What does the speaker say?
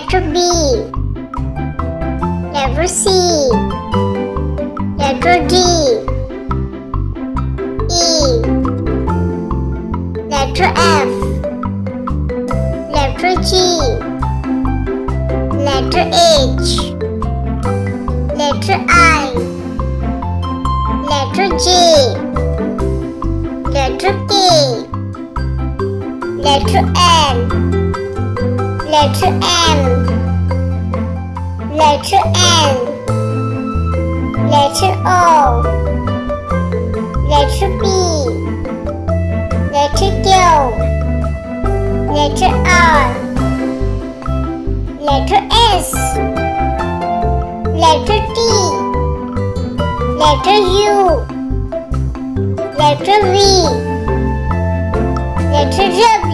letter B, letter C, letter D, E, letter F, letter G, letter H, letter I, letter J, letter K, letter L, letter M, letter N, letter O, letter P, letter Q, letter R, letter S, letter T, letter U, letter V, letter W,